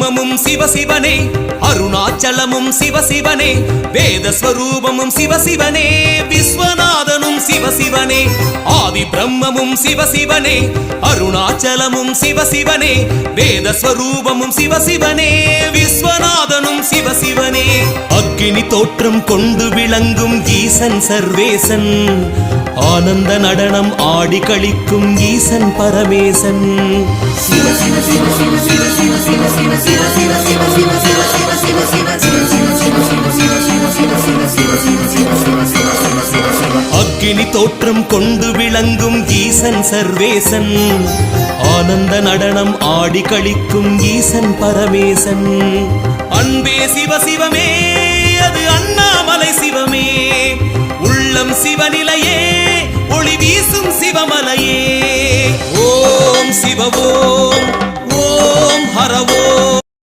பிரம்மமும் சிவசிவனே அருணாச்சலமும் சிவசிவனே வேதஸ்வரூபமும் சிவசிவனே விஸ்வநாதனும் சிவசிவனே ஆதி பிரம்மமும் சிவசிவனே அருணாச்சலமும் சிவசிவனே வேதஸ்வரூபமும் சிவசிவனே விஸ்வநாதனும் சிவசிவனே அக்கினி தோற்றம் கொண்டு விளங்கும் ஈசன் சர்வேசன் ஆனந்த நடனம் ஆடி களிக்கும் ஈசன் பரமேசன் அக்கினி தோற்றம் கொண்டு விளங்கும் ஈசன் சர்வேசன் ஆனந்த நடனம் ஆடி களிக்கும் ஈசன் பரமேசன் அன்பே சிவசிவமே அது அண்ணாமலை சிவமே உள்ளம் சிவநிலையே ஒளி வீசும் சிவமலையே ஓம் சிவ ஓம்